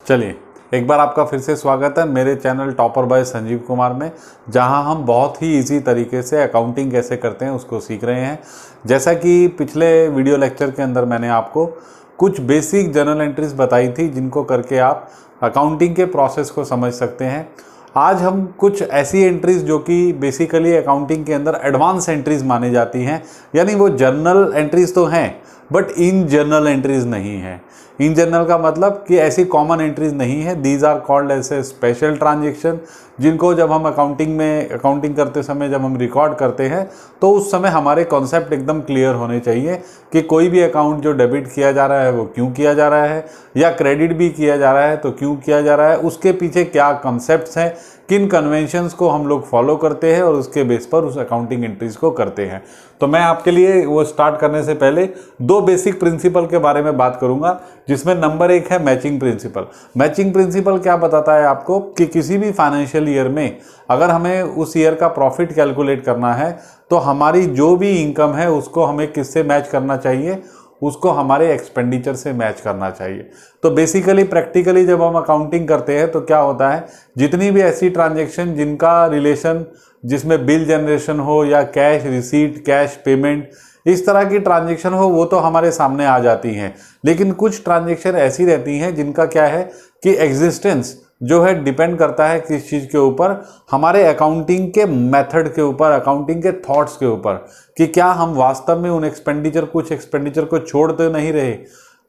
चलिए, एक बार आपका फिर से स्वागत है मेरे channel topper by Sanjeev Kumar में, जहां हम बहुत ही इजी तरीके से अकाउंटिंग कैसे करते हैं उसको सीख रहे हैं। जैसा कि पिछले वीडियो लेक्चर के अंदर मैंने आपको कुछ बेसिक जर्नल एंट्रीज बताई थी जिनको करके आप अकाउंटिंग के प्रोसेस को समझ सकते हैं। आज हम कुछ ऐसी एंट्रीज जो कि बेसिकली अकाउंटिंग के अंदर एडवांस एंट्रीज मानी जाती हैं, यानी वो जर्नल एंट्रीज तो हैं बट इन जर्नल एंट्रीज नहीं है। इन जनरल का मतलब कि ऐसी कॉमन एंट्रीज नहीं है। These are called as a special transaction, जिनको जब हम अकाउंटिंग करते समय जब हम रिकॉर्ड करते हैं तो उस समय हमारे कॉन्सेप्ट एकदम क्लियर होने चाहिए कि कोई भी अकाउंट जो डेबिट किया जा रहा है वो क्यों किया जा रहा है, या क्रेडिट भी किया जा रहा है तो क्यों किया जा रहा है, उसके पीछे क्या कॉन्सेप्ट्स हैं, किन कन्वेंशंस को हम लोग फॉलो करते हैं और उसके बेस पर उस अकाउंटिंग एंट्रीज को करते हैं। तो मैं आपके लिए वो स्टार्ट करने से पहले दो बेसिक प्रिंसिपल के बारे में बात करूंगा, जिसमें नंबर एक है मैचिंग प्रिंसिपल। मैचिंग प्रिंसिपल क्या बताता है आपको कि किसी भी फाइनेंशियल ईयर में अगर हमें उस ईयर का प्रॉफिट कैलकुलेट करना है तो हमारी जो भी इनकम है उसको हमें किससे मैच करना चाहिए, उसको हमारे एक्सपेंडिचर से मैच करना चाहिए। तो बेसिकली प्रैक्टिकली जब हम अकाउंटिंग करते हैं तो क्या होता है, जितनी भी ऐसी ट्रांजैक्शन जिनका रिलेशन जिसमें बिल जनरेशन हो या कैश रिसीट, कैश पेमेंट, इस तरह की ट्रांजैक्शन हो, वो तो हमारे सामने आ जाती हैं। लेकिन कुछ ट्रांजैक्शन ऐसी रहती हैं जिनका क्या है कि एग्जिस्टेंस जो है डिपेंड करता है किस चीज़ के ऊपर, हमारे अकाउंटिंग के मेथड के ऊपर, अकाउंटिंग के थॉट्स के ऊपर, कि क्या हम वास्तव में उन कुछ एक्सपेंडिचर को छोड़ तो नहीं रहे,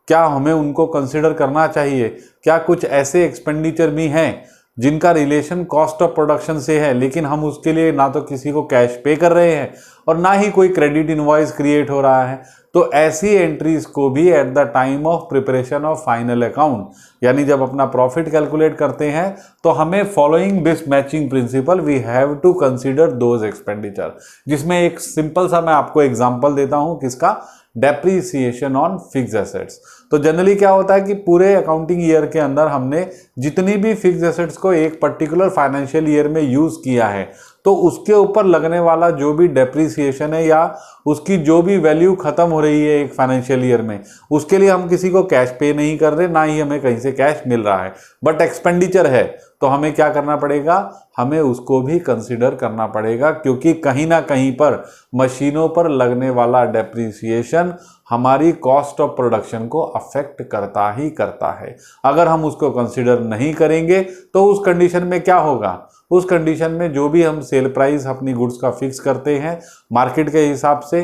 क्या हमें उनको कंसिडर करना चाहिए, क्या कुछ ऐसे एक्सपेंडिचर भी हैं जिनका रिलेशन कॉस्ट ऑफ प्रोडक्शन से है लेकिन हम उसके लिए ना तो किसी को कैश पे कर रहे हैं और ना ही कोई क्रेडिट इनवॉइस क्रिएट हो रहा है। तो ऐसी एंट्रीज को भी at the time of preparation of final account, यानी जब अपना प्रॉफिट कैलकुलेट करते हैं तो हमें following this matching principle we have to consider those expenditure. जिसमें एक सिंपल सा मैं आपको एग्जांपल देता हूं, किसका, डेप्रीसिएशन ऑन फिक्स एसेट्स। तो जनरली क्या होता है कि पूरे अकाउंटिंग ईयर के अंदर हमने जितनी भी फिक्स एसेट्स को एक पर्टिकुलर फाइनेंशियल ईयर में यूज किया है तो उसके ऊपर लगने वाला जो भी डेप्रीसिएशन है या उसकी जो भी वैल्यू खत्म हो रही है एक फाइनेंशियल ईयर में, उसके लिए हम किसी को कैश पे नहीं कर रहे, ना ही हमें कहीं से कैश मिल रहा है, बट एक्सपेंडिचर है तो हमें क्या करना पड़ेगा, हमें उसको भी कंसिडर करना पड़ेगा, क्योंकि कहीं ना कहीं पर मशीनों पर लगने वाला डेप्रीसिएशन हमारी कॉस्ट ऑफ प्रोडक्शन को अफेक्ट करता ही करता है। अगर हम उसको कंसिडर नहीं करेंगे तो उस कंडीशन में क्या होगा, उस कंडीशन में जो भी हम सेल प्राइस अपनी गुड्स का फिक्स करते हैं मार्केट के हिसाब से,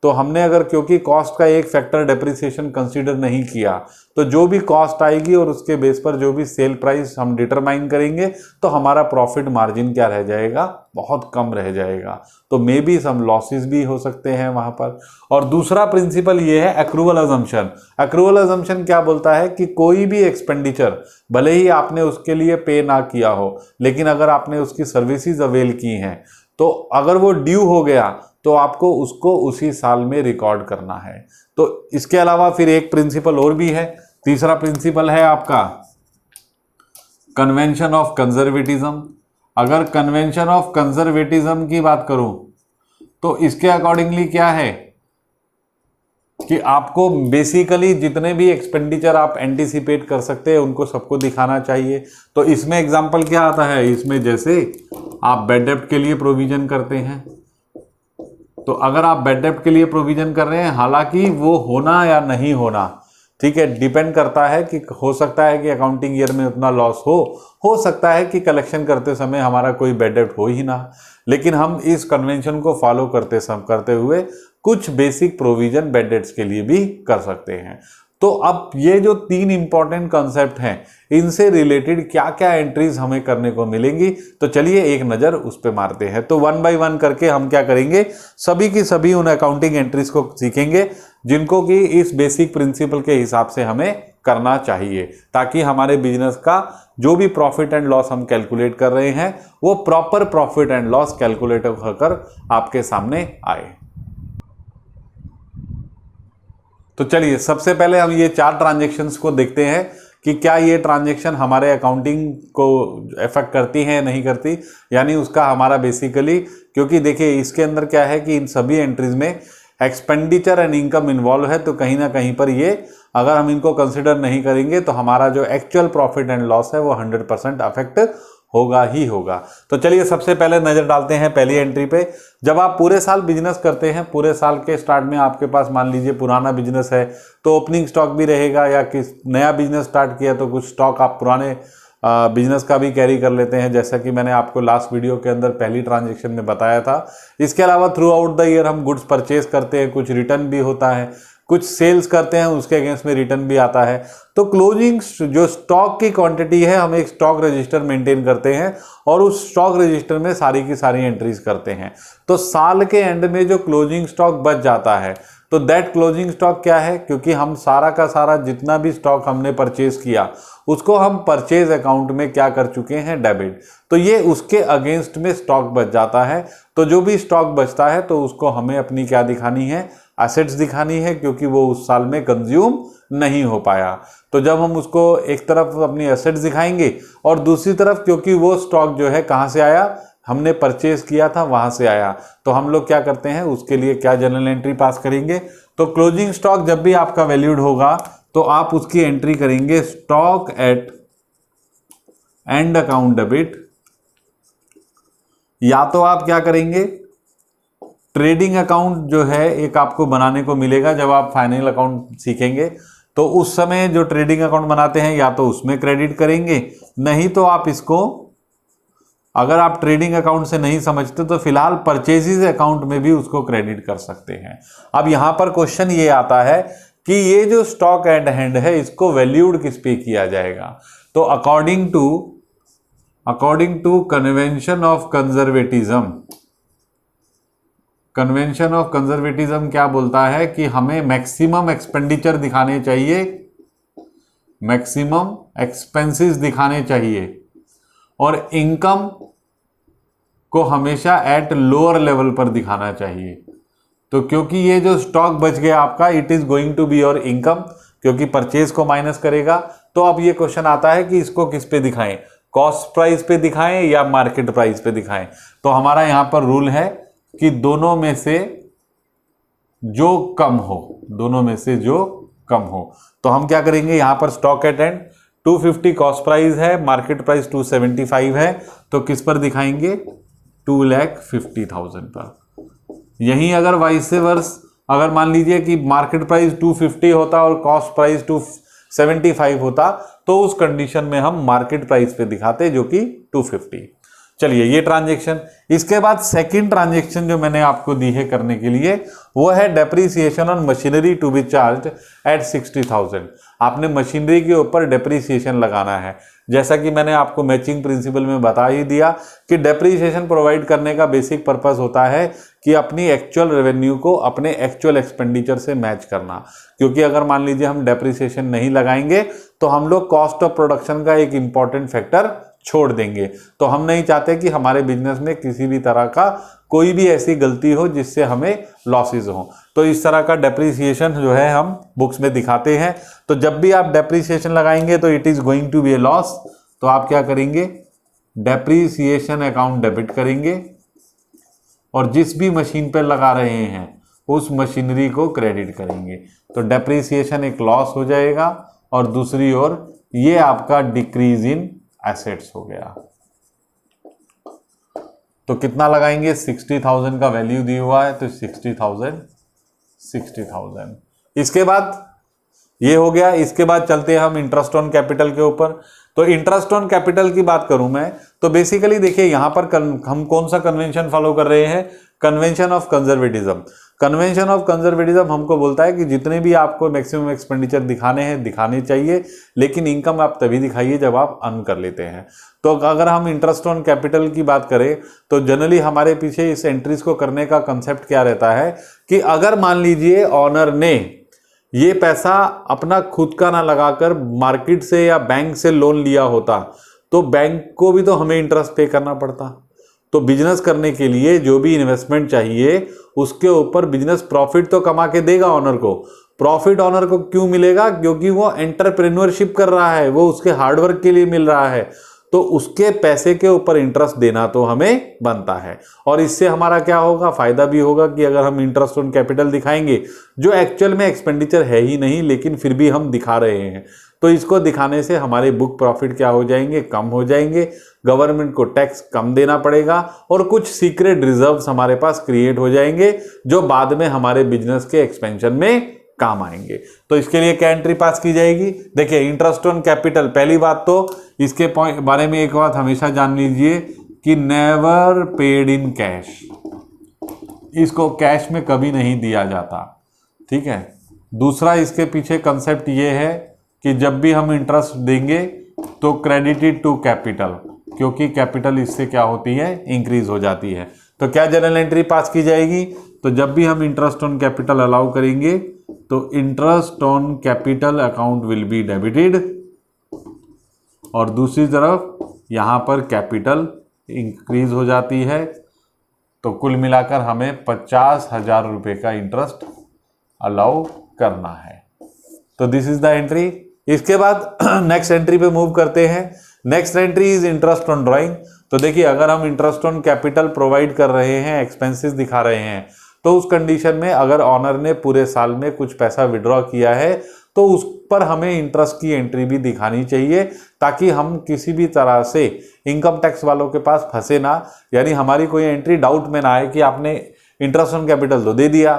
तो हमने अगर क्योंकि कॉस्ट का एक फैक्टर डेप्रिसिएशन कंसीडर नहीं किया तो जो भी कॉस्ट आएगी और उसके बेस पर जो भी सेल प्राइस हम डिटरमाइन करेंगे तो हमारा प्रॉफिट मार्जिन क्या रह जाएगा, बहुत कम रह जाएगा। तो मे बी सम लॉसेस भी हो सकते हैं वहां पर। और दूसरा प्रिंसिपल ये है एक्रूवल अजम्पशन। एक्रूवल अजम्पशन क्या बोलता है कि कोई भी एक्सपेंडिचर भले ही आपने उसके लिए पे ना किया हो, लेकिन अगर आपने उसकी सर्विसेज अवेल की हैं तो अगर वो ड्यू हो गया तो आपको उसको उसी साल में रिकॉर्ड करना है। तो इसके अलावा फिर एक प्रिंसिपल और भी है, तीसरा प्रिंसिपल है आपका कन्वेंशन ऑफ कंजर्वेटिज्म। अगर कन्वेंशन ऑफ कंजर्वेटिज्म की बात करूं तो इसके अकॉर्डिंगली क्या है कि आपको बेसिकली जितने भी एक्सपेंडिचर आप एंटीसिपेट कर सकते हैं उनको सबको दिखाना चाहिए। तो इसमें एग्जांपल क्या आता है, इसमें जैसे आप बैड डेब्ट के लिए प्रोविजन करते हैं, तो अगर आप बैड डेब्ट के लिए प्रोविजन कर रहे हैं, हालांकि वो होना या नहीं होना, ठीक है, डिपेंड करता है कि हो सकता है कि अकाउंटिंग ईयर में उतना लॉस हो सकता है कि कलेक्शन करते समय हमारा कोई बैड डेब्ट हो ही ना, लेकिन हम इस कन्वेंशन को फॉलो करते हुए कुछ बेसिक प्रोविजन बैड डेब्ट्स के लिए भी कर सकते हैं। तो अब ये जो तीन इंपॉर्टेंट कॉन्सेप्ट हैं, इनसे रिलेटेड क्या क्या एंट्रीज हमें करने को मिलेंगी, तो चलिए एक नज़र उस पर मारते हैं। तो वन बाय वन करके हम क्या करेंगे, सभी की सभी उन अकाउंटिंग एंट्रीज को सीखेंगे जिनको कि इस बेसिक प्रिंसिपल के हिसाब से हमें करना चाहिए, ताकि हमारे बिजनेस का जो भी प्रॉफिट एंड लॉस हम कैलकुलेट कर रहे हैं वो proper profit and loss calculate होकर आपके सामने आए। तो चलिए सबसे पहले हम ये 4 ट्रांजैक्शंस को देखते हैं कि क्या ये ट्रांजैक्शन हमारे अकाउंटिंग को इफेक्ट करती है या नहीं करती, यानी उसका हमारा बेसिकली, क्योंकि देखिए इसके अंदर क्या है कि इन सभी एंट्रीज में एक्सपेंडिचर एंड इनकम इन्वॉल्व है, तो कहीं ना कहीं पर ये अगर हम इनको कंसिडर नहीं करेंगे तो हमारा जो एक्चुअल प्रॉफिट एंड लॉस है वो 100% अफेक्ट होगा ही होगा। तो चलिए सबसे पहले नजर डालते हैं पहली एंट्री पे। जब आप पूरे साल बिजनेस करते हैं, पूरे साल के स्टार्ट में आपके पास मान लीजिए पुराना बिजनेस है तो ओपनिंग स्टॉक भी रहेगा, या किस नया बिजनेस स्टार्ट किया तो कुछ स्टॉक आप पुराने बिजनेस का भी कैरी कर लेते हैं, जैसा कि मैंने आपको लास्ट वीडियो के अंदर पहली ट्रांजेक्शन में बताया था। इसके अलावा थ्रू आउट द ईयर हम गुड्स परचेज करते हैं, कुछ रिटर्न भी होता है, कुछ सेल्स करते हैं, उसके अगेंस्ट में रिटर्न भी आता है। तो क्लोजिंग जो स्टॉक की क्वांटिटी है, हम एक स्टॉक रजिस्टर मेंटेन करते हैं और उस स्टॉक रजिस्टर में सारी की सारी एंट्रीज करते हैं। तो साल के एंड में जो क्लोजिंग स्टॉक बच जाता है, तो दैट क्लोजिंग स्टॉक क्या है, क्योंकि हम सारा का सारा जितना भी स्टॉक हमने परचेज किया उसको हम परचेज अकाउंट में क्या कर चुके हैं, डेबिट। तो ये उसके अगेंस्ट में स्टॉक बच जाता है। तो जो भी स्टॉक बचता है तो उसको हमें अपनी क्या दिखानी है, एसेट्स दिखानी है, क्योंकि वो उस साल में कंज्यूम नहीं हो पाया। तो जब हम उसको एक तरफ अपनी एसेट्स दिखाएंगे और दूसरी तरफ क्योंकि वो स्टॉक जो है कहाँ से आया, हमने परचेज किया था वहां से आया, तो हम लोग क्या करते हैं, उसके लिए क्या जनरल एंट्री पास करेंगे। तो क्लोजिंग स्टॉक जब भी आपका वैल्यूड होगा तो आप उसकी एंट्री करेंगे stock at and account debit, या तो आप क्या करेंगे, ट्रेडिंग अकाउंट जो है एक आपको बनाने को मिलेगा जब आप फाइनल अकाउंट सीखेंगे, तो उस समय जो ट्रेडिंग अकाउंट बनाते हैं या तो उसमें क्रेडिट करेंगे, नहीं तो आप इसको, अगर आप ट्रेडिंग अकाउंट से नहीं समझते तो फिलहाल परचेजेस अकाउंट में भी उसको क्रेडिट कर सकते हैं। अब यहां पर क्वेश्चन ये आता है कि ये जो स्टॉक एट हैंड है इसको वैल्यूड किस पे किया जाएगा। तो according to convention of conservatism क्या बोलता है कि हमें मैक्सिमम एक्सपेंडिचर दिखाने चाहिए, मैक्सिमम एक्सपेंसेस दिखाने चाहिए, और इनकम को हमेशा एट लोअर लेवल पर दिखाना चाहिए। तो क्योंकि ये जो स्टॉक बच गया आपका, it is going to be your income, क्योंकि परचेज को माइनस करेगा। तो अब ये क्वेश्चन आता है कि इसको किस पे दिखाएं, कॉस्ट प्राइस पे दिखाएं या मार्केट प्राइस पे दिखाएं। तो हमारा यहां पर रूल है कि दोनों में से जो कम हो, दोनों में से जो कम हो। तो हम क्या करेंगे, यहां पर stock at and 250 cost price है, मार्केट प्राइस 275 है, तो किस पर दिखाएंगे, 2,50,000 पर। यहीं अगर वाइस वर्स, अगर मान लीजिए कि मार्केट प्राइस 250 होता और कॉस्ट प्राइस 275 होता, तो उस कंडीशन में हम मार्केट प्राइस पे दिखाते जो कि 250। चलिए ये ट्रांजैक्शन। इसके बाद सेकंड ट्रांजैक्शन जो मैंने आपको दी है करने के लिए, वो है depreciation on machinery to be charge at 60,000। आपने मशीनरी के ऊपर डेप्रीसिएशन लगाना है। जैसा कि मैंने आपको मैचिंग प्रिंसिपल में बता ही दिया कि डेप्रीसिएशन प्रोवाइड करने का बेसिक पर्पस होता है कि अपनी एक्चुअल रेवेन्यू को अपने एक्चुअल एक्सपेंडिचर से मैच करना। क्योंकि अगर मान लीजिए हम डेप्रीसिएशन नहीं लगाएंगे तो हम लोग कॉस्ट ऑफ प्रोडक्शन का एक इंपॉर्टेंट फैक्टर छोड़ देंगे। तो हम नहीं चाहते कि हमारे बिजनेस में किसी भी तरह का कोई भी ऐसी गलती हो जिससे हमें लॉसेज हो। तो इस तरह का डेप्रीसिएशन जो है हम बुक्स में दिखाते हैं। तो जब भी आप डेप्रीसिएशन लगाएंगे तो it is going to be a loss, तो आप क्या करेंगे, डेप्रीसिएशन अकाउंट डेबिट करेंगे और जिस भी मशीन पर लगा रहे हैं उस मशीनरी को क्रेडिट करेंगे। तो डेप्रीसिएशन एक लॉस हो जाएगा और दूसरी ओर ये आपका डिक्रीज इन एसेट्स हो गया। तो कितना लगाएंगे, 60,000 का वैल्यू दिया हुआ है तो 60,000। इसके बाद ये हो गया। इसके बाद चलते हैं हम इंटरेस्ट ऑन कैपिटल के ऊपर। तो इंटरेस्ट ऑन कैपिटल की बात करूं मैं तो बेसिकली देखिए यहां पर हम कौन सा कन्वेंशन फॉलो कर रहे हैं, convention of conservatism. Convention of conservatism हमको बोलता है कि जितने भी आपको मैक्सिमम एक्सपेंडिचर दिखाने हैं दिखाने चाहिए, लेकिन इनकम आप तभी दिखाइए जब आप अर्न कर लेते हैं। तो अगर हम इंटरेस्ट ऑन कैपिटल की बात करें तो जनरली हमारे पीछे इस एंट्रीज को करने का कंसेप्ट क्या रहता है कि अगर मान लीजिए ऑनर ने ये पैसा अपना खुद का ना लगाकर मार्केट से या बैंक से लोन लिया होता तो बैंक को भी तो हमें इंटरेस्ट पे करना पड़ता। तो बिजनेस करने के लिए जो भी इन्वेस्टमेंट चाहिए उसके ऊपर बिजनेस प्रॉफिट तो कमा के देगा ऑनर को। प्रॉफिट ऑनर को क्यों मिलेगा, क्योंकि वो एंटरप्रेन्योरशिप कर रहा है, वो उसके हार्डवर्क के लिए मिल रहा है। तो उसके पैसे के ऊपर इंटरेस्ट देना तो हमें बनता है। और इससे हमारा क्या होगा, फायदा भी होगा कि अगर हम इंटरेस्ट ऑन कैपिटल दिखाएंगे जो एक्चुअल में एक्सपेंडिचर है ही नहीं लेकिन फिर भी हम दिखा रहे हैं, तो इसको दिखाने से हमारे बुक प्रॉफिट क्या हो जाएंगे, कम हो जाएंगे, गवर्नमेंट को टैक्स कम देना पड़ेगा और कुछ सीक्रेट रिजर्व्स हमारे पास क्रिएट हो जाएंगे जो बाद में हमारे बिजनेस के एक्सपेंशन में काम आएंगे। तो इसके लिए क्या एंट्री पास की जाएगी, देखिए इंटरेस्ट ऑन कैपिटल। पहली बात तो इसके बारे में एक बात हमेशा जान लीजिए कि नेवर पेड इन कैश, इसको कैश में कभी नहीं दिया जाता, ठीक है। दूसरा इसके पीछे कंसेप्ट ये है कि जब भी हम इंटरेस्ट देंगे तो क्रेडिटेड टू कैपिटल, क्योंकि कैपिटल इससे क्या होती है, इंक्रीज हो जाती है। तो क्या जनरल एंट्री पास की जाएगी, तो जब भी हम इंटरेस्ट ऑन कैपिटल अलाउ करेंगे तो interest on capital account will be debited और दूसरी तरफ यहां पर कैपिटल इंक्रीज हो जाती है। तो कुल मिलाकर हमें 50,000 रुपये का इंटरेस्ट अलाउ करना है। तो दिस इज द एंट्री। इसके बाद नेक्स्ट एंट्री पे मूव करते हैं। Next entry is interest on drawing. तो देखिए अगर हम इंटरेस्ट ऑन कैपिटल प्रोवाइड कर रहे हैं, एक्सपेंसेस दिखा रहे हैं, तो उस कंडीशन में अगर ऑनर ने पूरे साल में कुछ पैसा विड्रॉ किया है तो उस पर हमें इंटरेस्ट की एंट्री भी दिखानी चाहिए ताकि हम किसी भी तरह से इनकम टैक्स वालों के पास फंसे ना, यानी हमारी कोई एंट्री डाउट में ना आए कि आपने इंटरेस्ट ऑन कैपिटल तो दे दिया,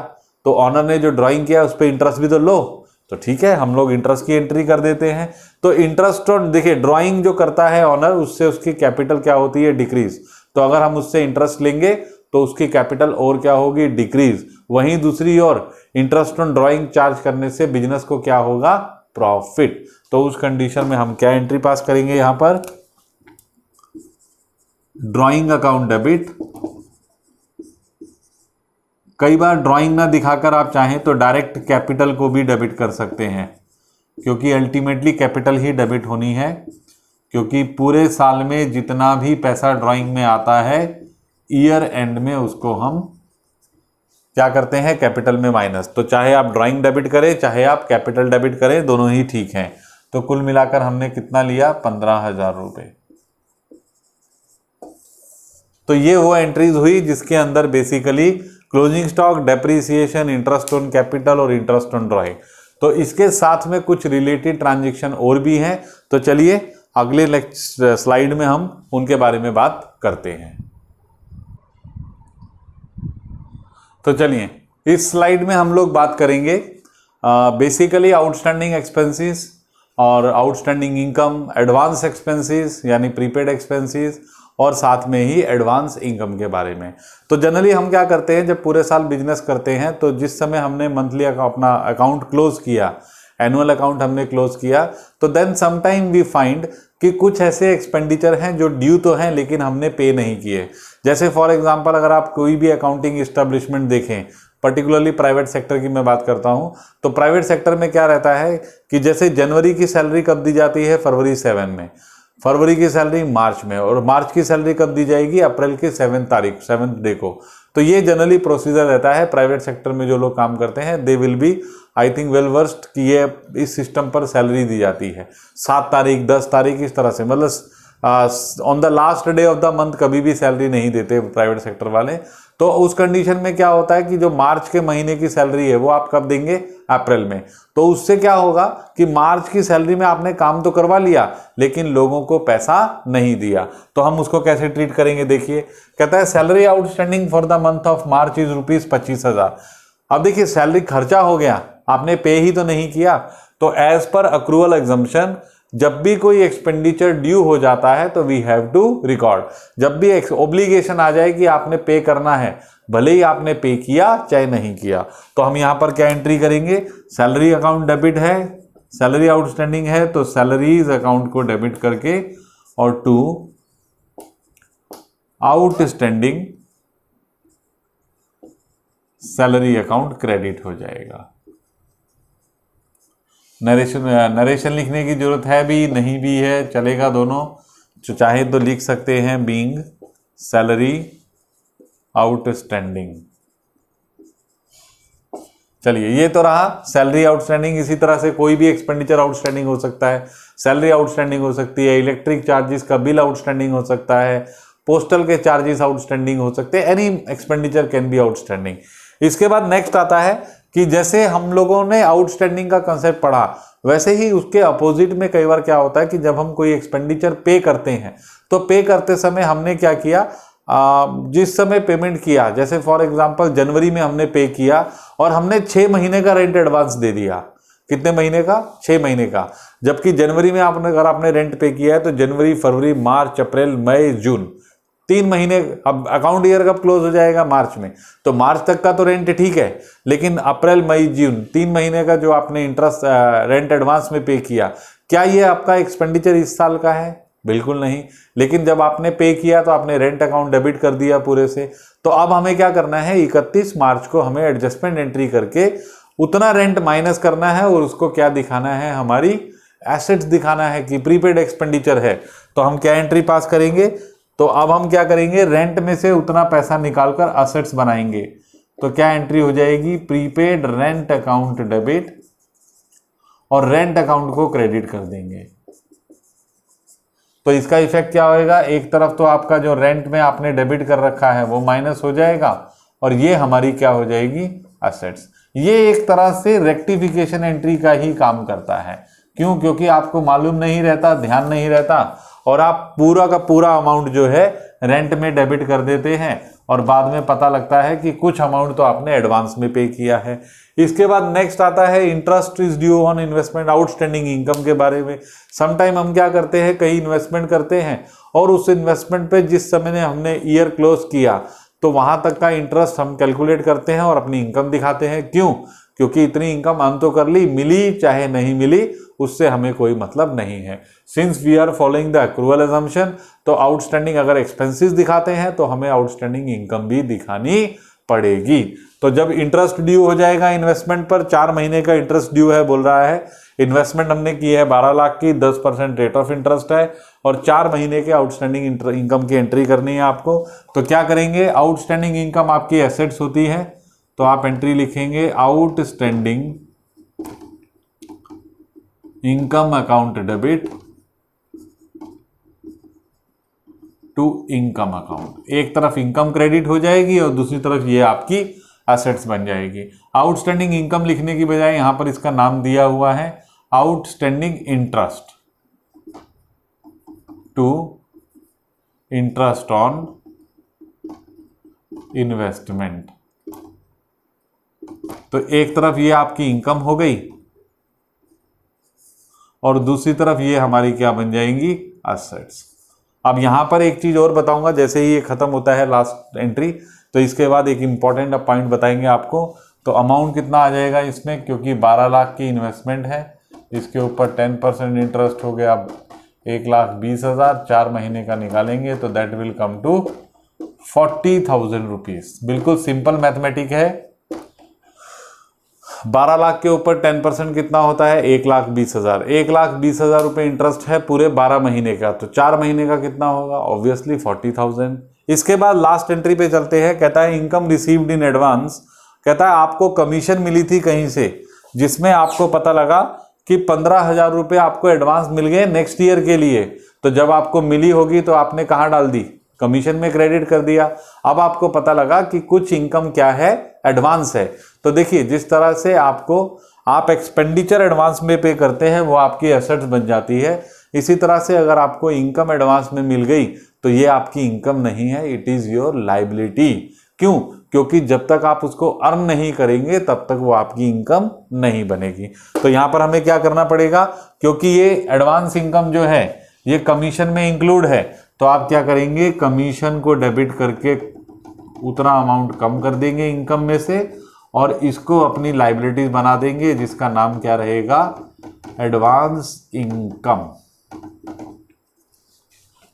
तो ऑनर ने जो ड्राइंग किया उस पर इंटरेस्ट भी तो लो, तो ठीक है हम लोग इंटरेस्ट की एंट्री कर देते हैं। तो इंटरेस्ट ऑन, देखिए ड्राइंग जो करता है ऑनर, उससे उसकी कैपिटल क्या होती है, डिक्रीज। तो अगर हम उससे इंटरेस्ट लेंगे तो उसकी कैपिटल और क्या होगी, डिक्रीज। वहीं दूसरी ओर इंटरेस्ट ऑन ड्राइंग चार्ज करने से बिजनेस को क्या होगा, प्रॉफिट। तो उस कंडीशन में हम क्या एंट्री पास करेंगे, यहां पर ड्राइंग अकाउंट डेबिट। कई बार ड्राइंग ना दिखाकर आप चाहें तो डायरेक्ट कैपिटल को भी डेबिट कर सकते हैं, क्योंकि अल्टीमेटली कैपिटल ही डेबिट होनी है, क्योंकि पूरे साल में जितना भी पैसा ड्राइंग में आता है ईयर एंड में उसको हम क्या करते हैं, कैपिटल में माइनस। तो चाहे आप ड्राइंग डेबिट करें चाहे आप कैपिटल डेबिट करें, दोनों ही ठीक हैं। तो कुल मिलाकर हमने कितना लिया, 15,000 रुपये। तो ये वो एंट्रीज हुई जिसके अंदर basically closing stock, depreciation, interest on capital और इंटरेस्ट ऑन ड्राइंग। तो इसके साथ में कुछ रिलेटेड ट्रांजैक्शन और भी हैं, तो चलिए अगले स्लाइड में हम उनके बारे में बात करते हैं। तो चलिए इस स्लाइड में हम लोग बात करेंगे बेसिकली आउटस्टैंडिंग एक्सपेंसेस और आउटस्टैंडिंग इनकम, एडवांस एक्सपेंसेस यानी प्रीपेड एक्सपेंसेस और साथ में ही एडवांस इनकम के बारे में। तो जनरली हम क्या करते हैं, जब पूरे साल बिजनेस करते हैं तो जिस समय हमने मंथली अपना अकाउंट क्लोज किया, एनुअल अकाउंट हमने क्लोज किया, तो देन समटाइम वी फाइंड कि कुछ ऐसे एक्सपेंडिचर हैं जो ड्यू तो हैं लेकिन हमने पे नहीं किए। जैसे फॉर एग्जांपल अगर आप कोई भी अकाउंटिंग इस्टेब्लिशमेंट देखें, पर्टिकुलरली प्राइवेट सेक्टर की मैं बात करता हूं, तो प्राइवेट सेक्टर में क्या रहता है कि जैसे जनवरी की सैलरी कब दी जाती है, फरवरी 7 में, फरवरी की सैलरी मार्च में, और मार्च की सैलरी कब दी जाएगी, अप्रैल की 7th डे को। तो ये जनरली प्रोसीजर रहता है। प्राइवेट सेक्टर में जो लोग काम करते हैं they will be I think well versed कि ये इस सिस्टम पर सैलरी दी जाती है 7 तारीख 10 तारीख इस तरह से, मतलब on the last day of the month कभी भी सैलरी नहीं देते प्राइवेट सेक्टर वाले। तो उस कंडीशन में क्या होता है कि जो मार्च के महीने की सैलरी है वो आप कब देंगे, अप्रैल में। तो उससे क्या होगा कि मार्च की सैलरी में आपने काम तो करवा लिया लेकिन लोगों को पैसा नहीं दिया। तो हम उसको कैसे ट्रीट करेंगे, देखिए कहता है salary outstanding for the month of March is ₹25,000। अब देखिए सैलरी खर्चा हो गया, आपने पे ही तो नहीं किया। तो एज पर अक्रूवल एग्जम्पशन जब भी कोई एक्सपेंडिचर ड्यू हो जाता है तो वी हैव टू रिकॉर्ड। जब भी ओब्लिगेशन आ जाए कि आपने पे करना है, भले ही आपने पे किया चाहे नहीं किया, तो हम यहां पर क्या एंट्री करेंगे, सैलरी अकाउंट डेबिट है, सैलरी आउटस्टैंडिंग है तो सैलरीज अकाउंट को डेबिट करके और to outstanding salary account credit हो जाएगा। नरेशन लिखने की जरूरत है भी नहीं भी है, चलेगा दोनों। जो चाहे तो लिख सकते हैं बीइंग सैलरी आउटस्टैंडिंग। चलिए, ये तो रहा सैलरी आउटस्टैंडिंग। इसी तरह से कोई भी एक्सपेंडिचर आउटस्टैंडिंग हो सकता है, सैलरी आउटस्टैंडिंग हो सकती है, इलेक्ट्रिक चार्जेस का बिल आउटस्टैंडिंग हो सकता है, पोस्टल के चार्जेस आउटस्टैंडिंग हो सकते हैं, any expenditure can be outstanding. इसके बाद नेक्स्ट आता है कि जैसे हम लोगों ने आउटस्टैंडिंग का कंसेप्ट पढ़ा, वैसे ही उसके अपोजिट में कई बार क्या होता है कि जब हम कोई एक्सपेंडिचर पे करते हैं तो पे करते समय हमने क्या किया, जिस समय पेमेंट किया, जैसे फॉर एग्जांपल जनवरी में हमने पे किया और हमने 6 महीने का रेंट एडवांस दे दिया। कितने महीने का? 6 महीने का। जबकि जनवरी में अगर आपने रेंट पे किया है तो जनवरी, फरवरी, मार्च, अप्रैल, मई, जून, 3 महीने। अब अकाउंट ईयर कब क्लोज हो जाएगा? मार्च में। तो मार्च तक का तो रेंट ठीक है, लेकिन अप्रैल, मई, जून 3 महीने का जो आपने इंटरेस्ट रेंट एडवांस में पे किया, क्या ये आपका एक्सपेंडिचर इस साल का है? बिल्कुल नहीं। लेकिन जब आपने पे किया तो आपने रेंट अकाउंट डेबिट कर दिया पूरे से। तो अब हमें क्या करना है, 31 मार्च को हमें एडजस्टमेंट एंट्री करके उतना रेंट माइनस करना है और उसको क्या दिखाना है, हमारी एसेट्स दिखाना है कि प्रीपेड एक्सपेंडिचर है। तो हम क्या एंट्री पास करेंगे? तो अब हम क्या करेंगे, रेंट में से उतना पैसा निकालकर असेट्स बनाएंगे। तो क्या एंट्री हो जाएगी? प्रीपेड रेंट अकाउंट डेबिट, और रेंट अकाउंट को क्रेडिट कर देंगे। तो इसका इफेक्ट क्या होएगा, एक तरफ तो आपका जो रेंट में आपने डेबिट कर रखा है वो माइनस हो जाएगा, और ये हमारी क्या हो जाएगी, असेट्स। ये एक तरह से रेक्टिफिकेशन एंट्री का ही काम करता है। क्यों? क्योंकि आपको मालूम नहीं रहता, ध्यान नहीं रहता, और आप पूरा का पूरा अमाउंट जो है रेंट में डेबिट कर देते हैं, और बाद में पता लगता है कि कुछ अमाउंट तो आपने एडवांस में पे किया है। इसके बाद नेक्स्ट आता है interest is due on investment outstanding income के बारे में। समटाइम हम क्या करते हैं, कहीं इन्वेस्टमेंट करते हैं और उस इन्वेस्टमेंट पे जिस समय ने हमने ईयर क्लोज किया तो वहां तक का इंटरेस्ट हम कैलकुलेट करते हैं और अपनी इनकम दिखाते हैं। क्यों? क्योंकि इतनी इनकम अर्न तो कर ली, मिली चाहे नहीं मिली उससे हमें कोई मतलब नहीं है। Since we are following the accrual assumption, तो आउटस्टैंडिंग अगर एक्सपेंसेस दिखाते हैं तो हमें आउटस्टैंडिंग इनकम भी दिखानी पड़ेगी। तो जब इंटरेस्ट ड्यू हो जाएगा इन्वेस्टमेंट पर, 4 महीने का इंटरेस्ट ड्यू है बोल रहा है, इन्वेस्टमेंट हमने की है 12 लाख की, 10% रेट ऑफ इंटरेस्ट है, और 4 महीने के आउटस्टैंडिंग इनकम की एंट्री करनी है आपको। तो क्या करेंगे, आउटस्टैंडिंग इनकम आपकी एसेट्स होती है, तो आप एंट्री लिखेंगे outstanding income account debit to income account. एक तरफ इनकम क्रेडिट हो जाएगी और दूसरी तरफ ये आपकी एसेट्स बन जाएगी। आउटस्टैंडिंग इनकम लिखने की बजाय यहां पर इसका नाम दिया हुआ है outstanding interest to interest on investment. तो एक तरफ ये आपकी इनकम हो गई और दूसरी तरफ ये हमारी क्या बन जाएंगी, एसेट्स। अब यहां पर एक चीज और बताऊंगा, जैसे ही ये खत्म होता है लास्ट एंट्री, तो इसके बाद एक इंपॉर्टेंट पॉइंट बताएंगे आपको। तो अमाउंट कितना आ जाएगा इसमें, क्योंकि 12 लाख की इन्वेस्टमेंट है, इसके ऊपर 10% इंटरेस्ट हो गया 1,20,000, 4 महीने का निकालेंगे तो that will come to 40,000 rupees. बिल्कुल सिंपल मैथमेटिक है। 12 लाख के ऊपर 10% कितना होता है, 1,20,000। 1,20,000 रुपये इंटरेस्ट है पूरे 12 महीने का, तो 4 महीने का कितना होगा, ऑब्वियसली 40,000। इसके बाद लास्ट एंट्री पे चलते हैं, कहता है इनकम रिसीव्ड इन एडवांस। कहता है आपको कमीशन मिली थी कहीं से, जिसमें आपको पता लगा कि 15,000 रुपये आपको एडवांस मिल गए नेक्स्ट ईयर के लिए। तो जब आपको मिली होगी तो आपने कहाँ डाल दी, कमीशन में क्रेडिट कर दिया। अब आपको पता लगा कि कुछ इनकम क्या है, एडवांस है। तो देखिए, जिस तरह से आप एक्सपेंडिचर एडवांस में पे करते हैं वो आपकी एसेट्स बन जाती है, इसी तरह से अगर आपको इनकम एडवांस में मिल गई तो ये आपकी इनकम नहीं है, इट इज योर लायबिलिटी। क्यों? क्योंकि जब तक आप उसको अर्न नहीं करेंगे तब तक वो आपकी इनकम नहीं बनेगी। तो यहां पर हमें क्या करना पड़ेगा, क्योंकि ये एडवांस इनकम जो है ये कमीशन में इंक्लूड है, तो आप क्या करेंगे, कमीशन को डेबिट करके उतना अमाउंट कम कर देंगे इनकम में से और इसको अपनी लायबिलिटीज बना देंगे, जिसका नाम क्या रहेगा, एडवांस इनकम।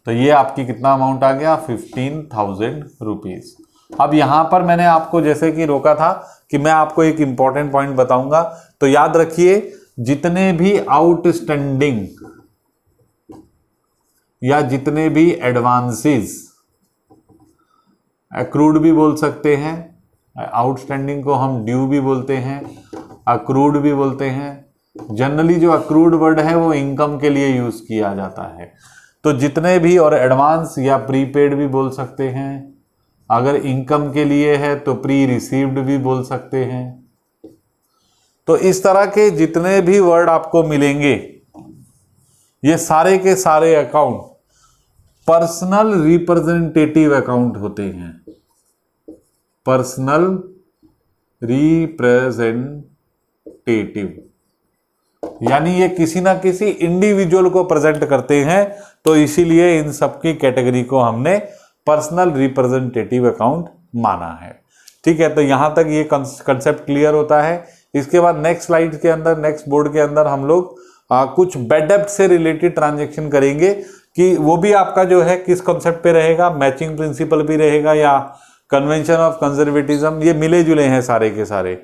तो ये आपकी कितना अमाउंट आ गया, 15,000 रुपीज। अब यहां पर मैंने आपको जैसे कि रोका था कि मैं आपको एक इंपॉर्टेंट पॉइंट बताऊंगा, तो याद रखिए जितने भी आउटस्टैंडिंग या जितने भी एडवांसेस, एक्रूड भी बोल सकते हैं आउटस्टैंडिंग को हम ड्यू भी बोलते हैं, अक्रूड भी बोलते हैं। जनरली जो अक्रूड वर्ड है वो इनकम के लिए यूज किया जाता है। तो जितने भी, और एडवांस या प्रीपेड भी बोल सकते हैं। अगर इनकम के लिए है तो प्री रिसीव्ड भी बोल सकते हैं। तो इस तरह के जितने भी वर्ड आपको मिलेंगे ये सारे के सारे अकाउंट पर्सनल रिप्रेजेंटेटिव अकाउंट होते हैं। पर्सनल रिप्रेजेंटेटिव यानी ये किसी ना किसी इंडिविजुअल को प्रेजेंट करते हैं, तो इसीलिए इन सबकी कैटेगरी को हमने पर्सनल रिप्रेजेंटेटिव अकाउंट माना है। ठीक है, तो यहां तक ये कंसेप्ट क्लियर होता है। इसके बाद नेक्स्ट स्लाइड के अंदर, नेक्स्ट बोर्ड के अंदर हम लोग कुछ बैड डेब्ट से रिलेटेड ट्रांजैक्शन करेंगे कि वो भी आपका जो है किस कॉन्सेप्ट पे रहेगा, मैचिंग प्रिंसिपल भी रहेगा या कन्वेंशन ऑफ कंजर्वेटिज्म, ये मिले जुले हैं सारे के सारे,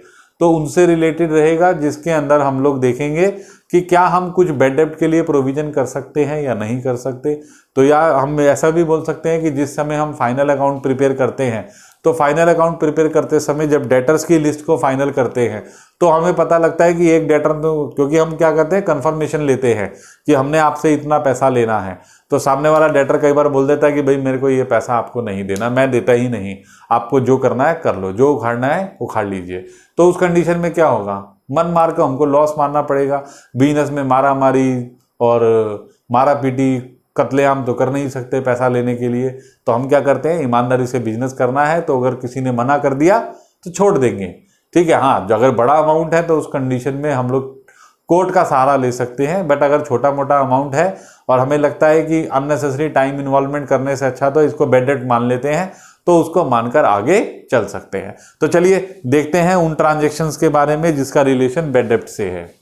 तो उनसे रिलेटेड रहेगा, जिसके अंदर हम लोग देखेंगे कि क्या हम कुछ बैड डेब्ट के लिए प्रोविजन कर सकते हैं या नहीं कर सकते। तो या हम ऐसा भी बोल सकते हैं कि जिस समय हम फाइनल अकाउंट प्रिपेयर करते हैं, तो फाइनल अकाउंट प्रिपेयर करते समय जब डेटर्स की लिस्ट को फाइनल करते हैं तो हमें पता लगता है कि एक डेटर, क्योंकि हम क्या करते हैं, कंफर्मेशन लेते हैं कि हमने आपसे इतना पैसा लेना है, तो सामने वाला डेटर कई बार बोल देता है कि भाई मेरे को ये पैसा आपको नहीं देना, मैं देता ही नहीं, आपको जो करना है कर लो, जो उखाड़ना है उखाड़ लीजिए। तो उस कंडीशन में क्या होगा, मन मार कर हमको लॉस मारना पड़ेगा। बिजनेस में मारा मारी और मारा पीटी कत्लेआम तो कर नहीं सकते पैसा लेने के लिए, तो हम क्या करते हैं, ईमानदारी से बिजनेस करना है, तो अगर किसी ने मना कर दिया तो छोड़ देंगे। ठीक है, हाँ अगर बड़ा अमाउंट है तो उस कंडीशन में हम लोग कोर्ट का सहारा ले सकते हैं, बट अगर छोटा मोटा अमाउंट है और हमें लगता है कि अननेसेसरी टाइम इन्वॉल्वमेंट करने से अच्छा तो इसको बैड डेट मान लेते हैं, तो उसको मानकर आगे चल सकते हैं। तो चलिए देखते हैं उन ट्रांजैक्शंस के बारे में जिसका रिलेशन बैड डेट से है।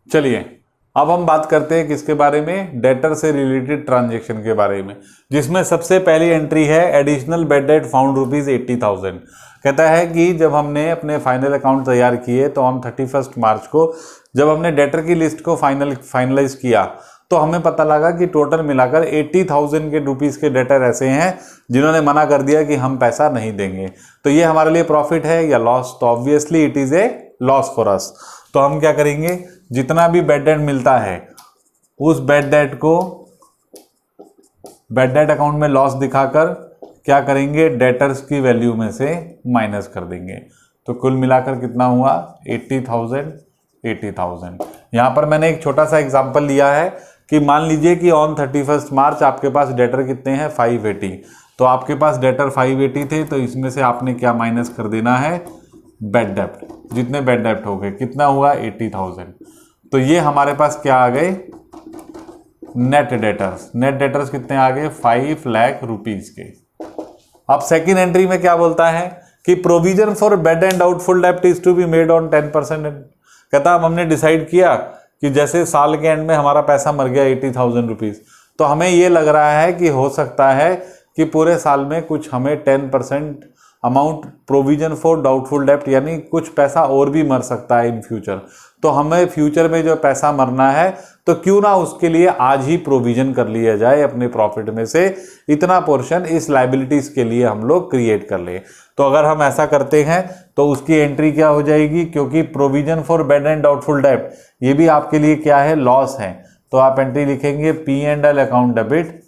चलिए अब हम बात करते हैं किसके बारे में, डेटर से रिलेटेड ट्रांजैक्शन के बारे में, जिसमें सबसे पहली एंट्री है एडिशनल बैड डेट फाउंड ₹80,000। कहता है कि जब हमने अपने फाइनल अकाउंट तैयार किए तो हम 31 मार्च को जब हमने डेटर की लिस्ट को फाइनलाइज किया तो हमें पता लगा कि टोटल मिलाकर 80,000 के रुपीस के डेटर ऐसे हैं जिन्होंने मना कर दिया कि हम पैसा नहीं देंगे। तो ये हमारे लिए प्रॉफिट है या लॉस, तो obviously it is a loss for us. तो हम क्या करेंगे, जितना भी बैड डेट मिलता है उस बैड डेट को बैड डेट अकाउंट में लॉस दिखाकर क्या करेंगे, डेटर्स की वैल्यू में से माइनस कर देंगे। तो कुल मिलाकर कितना हुआ, 80,000। यहां पर मैंने एक छोटा सा एग्जांपल लिया है कि मान लीजिए कि ऑन 31 मार्च आपके पास डेटर कितने हैं, 580। तो आपके पास डेटर 580 थे, तो इसमें से आपने क्या माइनस कर देना है, बैड डेब्ट। जितने बैड डेब्ट हो गए कितना हुआ, 80,000। तो ये हमारे पास क्या आ गए, नेट डेटर्स। नेट डेटर्स कितने आ गए, 5 लाख रुपीज के। अब सेकेंड एंट्री में क्या बोलता है कि provision for bad and doubtful डेब्ट is to be made on 10%। कहता अब हमने डिसाइड किया कि जैसे साल के एंड में हमारा पैसा मर गया 80,000 रुपीज, तो हमें ये लग रहा है कि हो सकता है कि पूरे साल में कुछ हमें 10% अमाउंट प्रोविजन फॉर डाउटफुल डेब्ट, यानी कुछ पैसा और भी मर सकता है इन फ्यूचर। तो हमें फ्यूचर में जो पैसा मरना है तो क्यों ना उसके लिए आज ही प्रोविजन कर लिया जाए, अपने प्रॉफिट में से इतना पोर्शन इस लाइबिलिटीज के लिए हम लोग क्रिएट कर ले। तो अगर हम ऐसा करते हैं तो उसकी एंट्री क्या हो जाएगी, क्योंकि provision for bad and doubtful डेब्ट ये भी आपके लिए क्या है, लॉस है। तो आप एंट्री लिखेंगे P&L account debit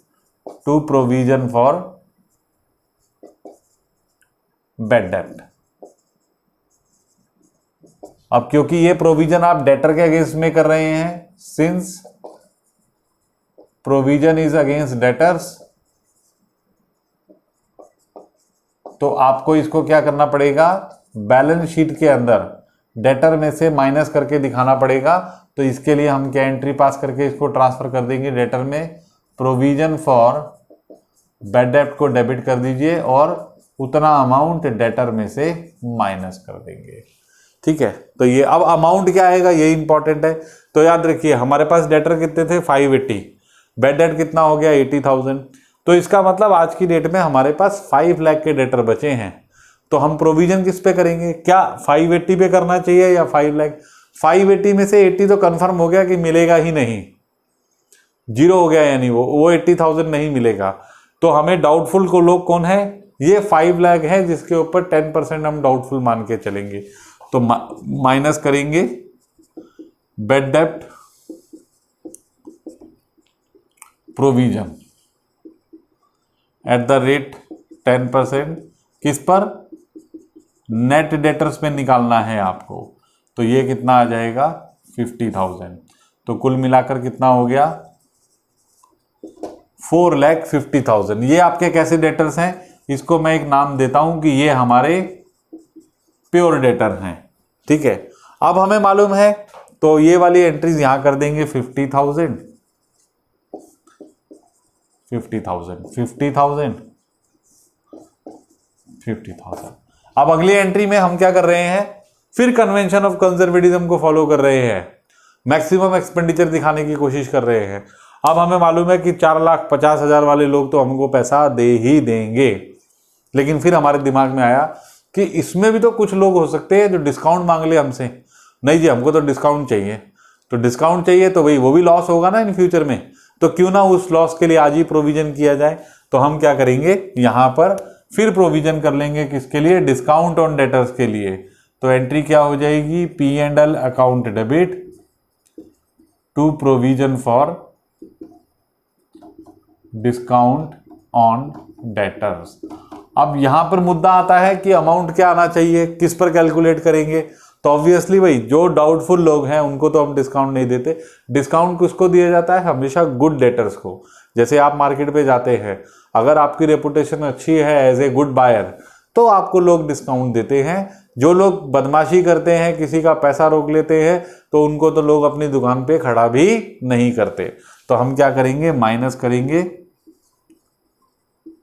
to provision for bad डेब्ट। अब क्योंकि ये प्रोविजन आप डेटर के अगेंस्ट में कर रहे हैं, since provision is against debtors, तो आपको इसको क्या करना पड़ेगा, बैलेंस शीट के अंदर डेटर में से माइनस करके दिखाना पड़ेगा। तो इसके लिए हम क्या एंट्री पास करके इसको ट्रांसफर कर देंगे डेटर में, प्रोविजन फॉर बैड डेब्ट को डेबिट कर दीजिए और उतना अमाउंट डेटर में से माइनस कर देंगे। ठीक है, तो ये अब अमाउंट क्या आएगा ये इंपॉर्टेंट है। तो याद रखिए हमारे पास डेटर कितने थे, 580, बैड डेट कितना हो गया, 80,000। तो इसका मतलब आज की डेट में हमारे पास 5 लाख के डेटर बचे हैं। तो हम प्रोविजन किस पे करेंगे, क्या 580 पे करना चाहिए या 5 लाख। 580 में से 80 तो कंफर्म हो गया कि मिलेगा ही नहीं, जीरो हो गया, यानी वो 80,000 नहीं मिलेगा। तो हमें डाउटफुल को लोग कौन है, ये 5 लाख है जिसके ऊपर 10% हम डाउटफुल मान के चलेंगे। तो माइनस करेंगे बैड डेब्ट प्रोविजन एट द रेट 10%, किस पर, नेट डेटर्स पे निकालना है आपको। तो ये कितना आ जाएगा 50,000। तो कुल मिलाकर कितना हो गया 4,50,000। ये आपके कैसे डेटर्स हैं, इसको मैं एक नाम देता हूं कि ये हमारे प्योर डेटर हैं। ठीक है, अब हमें मालूम है तो ये वाली एंट्रीज यहां कर देंगे 50,000 50,000 50,000 50,000। अब अगली एंट्री में हम क्या कर रहे हैं, फिर कन्वेंशन ऑफ कंजर्वेटिज्म को फॉलो कर रहे हैं, मैक्सिमम एक्सपेंडिचर दिखाने की कोशिश कर रहे हैं। अब हमें मालूम है कि 4,50,000 वाले लोग तो हमको पैसा दे ही देंगे, लेकिन फिर हमारे दिमाग में आया कि इसमें भी तो कुछ लोग हो सकते हैं जो डिस्काउंट मांग ले हमसे। नहीं जी, हमको तो डिस्काउंट चाहिए। तो डिस्काउंट चाहिए तो भाई वो भी लॉस होगा ना इन फ्यूचर में, तो क्यों ना उस लॉस के लिए आज ही प्रोविजन किया जाए। तो हम क्या करेंगे, यहां पर फिर प्रोविजन कर लेंगे, किसके लिए, डिस्काउंट ऑन डेटर्स के लिए। तो एंट्री क्या हो जाएगी, P&L account debit to provision for discount on debtors. अब यहां पर मुद्दा आता है कि अमाउंट क्या आना चाहिए, किस पर कैलकुलेट करेंगे। तो ऑब्वियसली भाई जो डाउटफुल लोग हैं उनको तो हम डिस्काउंट नहीं देते। डिस्काउंट किसको दिया जाता है, हमेशा गुड डेटर्स को। जैसे आप मार्केट पे जाते हैं, अगर आपकी रेपुटेशन अच्छी है एज ए गुड बायर तो आपको लोग डिस्काउंट देते हैं। जो लोग बदमाशी करते हैं, किसी का पैसा रोक लेते हैं, तो उनको तो लोग अपनी दुकान पे खड़ा भी नहीं करते। तो हम क्या करेंगे, माइनस करेंगे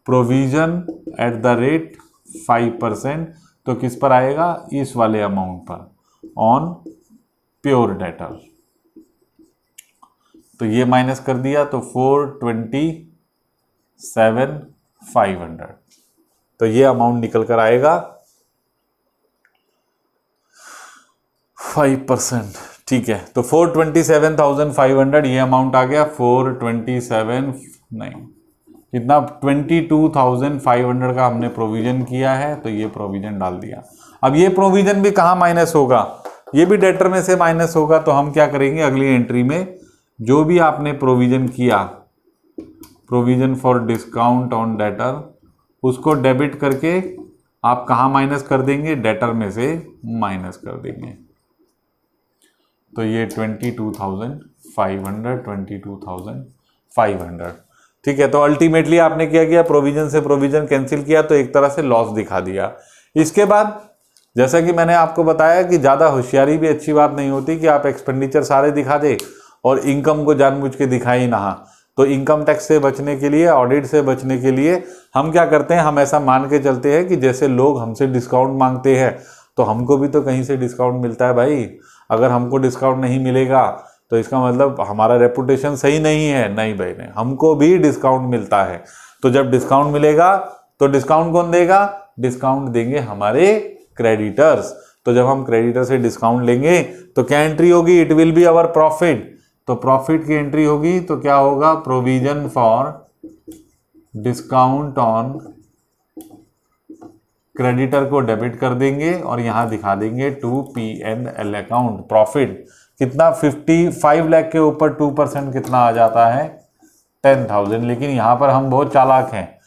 प्रोविजन एट द रेट 5%। तो किस पर आएगा, इस वाले अमाउंट पर, ऑन प्योर डेटर। तो ये माइनस कर दिया तो 427,500। तो ये अमाउंट निकल कर आएगा 5%। ठीक है, तो 427,500 ये अमाउंट आ गया। 427 नहीं, कितना, 22,500 का हमने प्रोविजन किया है, तो ये प्रोविजन डाल दिया। अब ये प्रोविजन भी कहाँ माइनस होगा, ये भी डेटर में से माइनस होगा। तो हम क्या करेंगे, अगली एंट्री में जो भी आपने प्रोविजन किया, provision for discount on debtor, उसको डेबिट करके आप कहाँ माइनस कर देंगे, डेटर में से माइनस कर देंगे। तो ये 22,500 ठीक है। तो अल्टीमेटली आपने क्या किया, प्रोविजन से प्रोविजन कैंसिल किया, तो एक तरह से लॉस दिखा दिया। इसके बाद जैसा कि मैंने आपको बताया कि ज़्यादा होशियारी भी अच्छी बात नहीं होती कि आप एक्सपेंडिचर सारे दिखा दे और इनकम को जानबूझ के दिखाई ना। तो इनकम टैक्स से बचने के लिए, ऑडिट से बचने के लिए हम क्या करते हैं, हम ऐसा मान के चलते हैं कि जैसे लोग हमसे डिस्काउंट मांगते हैं तो हमको भी तो कहीं से डिस्काउंट मिलता है भाई। अगर हमको डिस्काउंट नहीं मिलेगा तो इसका मतलब हमारा रेपुटेशन सही नहीं है। नहीं भाई नहीं, हमको भी डिस्काउंट मिलता है। तो जब डिस्काउंट मिलेगा तो डिस्काउंट कौन देगा, डिस्काउंट देंगे हमारे क्रेडिटर्स। तो जब हम क्रेडिटर से डिस्काउंट लेंगे तो क्या एंट्री होगी, it will be our profit. तो प्रॉफिट की एंट्री होगी तो क्या होगा, provision for discount on creditor को डेबिट कर देंगे और यहां दिखा देंगे टू P&L अकाउंट। प्रॉफिट कितना, 55 लाख के ऊपर 2% कितना आ जाता है, 10,000। लेकिन यहां पर हम बहुत चालाक हैं,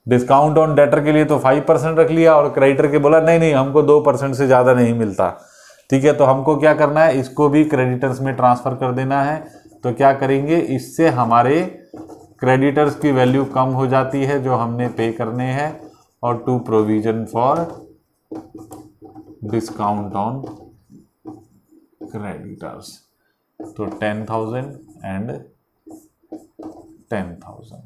डिस्काउंट ऑन डेटर के लिए तो 5% रख लिया और क्रेडिटर के बोला नहीं नहीं हमको 2% से ज़्यादा नहीं मिलता। ठीक है, तो हमको क्या करना है, इसको भी क्रेडिटर्स में ट्रांसफ़र कर देना है। तो क्या करेंगे, इससे हमारे क्रेडिटर्स की वैल्यू कम हो जाती है जो हमने पे करने हैं, और to provision for discount on creditors. तो 10,000 एंड 10,000।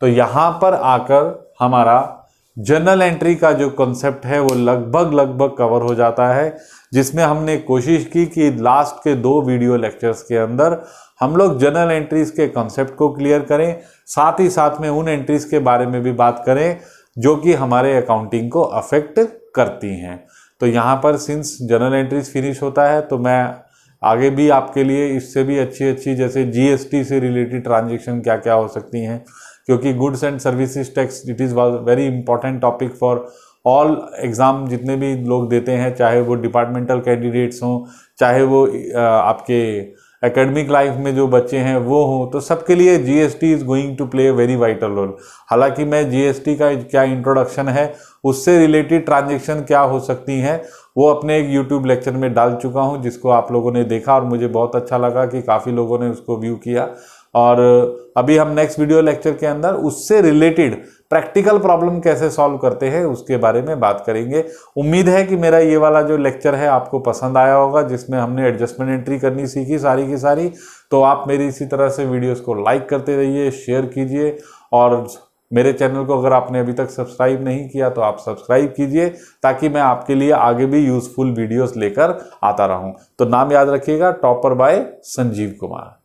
तो यहां पर आकर हमारा जर्नल एंट्री का जो कॉन्सेप्ट है वो लगभग कवर हो जाता है, जिसमें हमने कोशिश की कि लास्ट के 2 वीडियो लेक्चर्स के अंदर हम लोग जर्नल एंट्रीज के कॉन्सेप्ट को क्लियर करें, साथ ही साथ में उन एंट्रीज के बारे में भी बात करें जो कि हमारे अकाउंटिंग को अफेक्ट करती हैं। तो यहाँ पर सिंस जर्नल एंट्रीज फिनिश होता है तो मैं आगे भी आपके लिए इससे भी अच्छी जैसे GST से रिलेटेड ट्रांजेक्शन क्या क्या हो सकती हैं, क्योंकि goods and services tax it is very important topic for all exam जितने भी लोग देते हैं, चाहे वो डिपार्टमेंटल कैंडिडेट्स हों, चाहे वो आपके एकेडमिक लाइफ में जो बच्चे हैं वो हों, तो सबके लिए GST is going to play very vital role. हालांकि मैं जीएसटी का क्या इंट्रोडक्शन है, उससे रिलेटेड ट्रांजेक्शन क्या हो सकती हैं, वो अपने एक यूट्यूब लेक्चर में डाल चुका हूं, जिसको आप लोगों ने देखा और मुझे बहुत अच्छा लगा कि काफ़ी लोगों ने उसको व्यू किया। और अभी हम नेक्स्ट वीडियो लेक्चर के अंदर उससे रिलेटेड प्रैक्टिकल प्रॉब्लम कैसे सॉल्व करते हैं उसके बारे में बात करेंगे। उम्मीद है कि मेरा ये वाला जो लेक्चर है आपको पसंद आया होगा, जिसमें हमने एडजस्टमेंट एंट्री करनी सीखी सारी की सारी। तो आप मेरी इसी तरह से वीडियोस को लाइक करते रहिए, शेयर कीजिए, और मेरे चैनल को अगर आपने अभी तक सब्सक्राइब नहीं किया तो आप सब्सक्राइब कीजिए, ताकि मैं आपके लिए आगे भी यूजफुल वीडियोस लेकर आता रहूं। तो नाम याद रखिएगा, टॉपर बाय संजीव कुमार।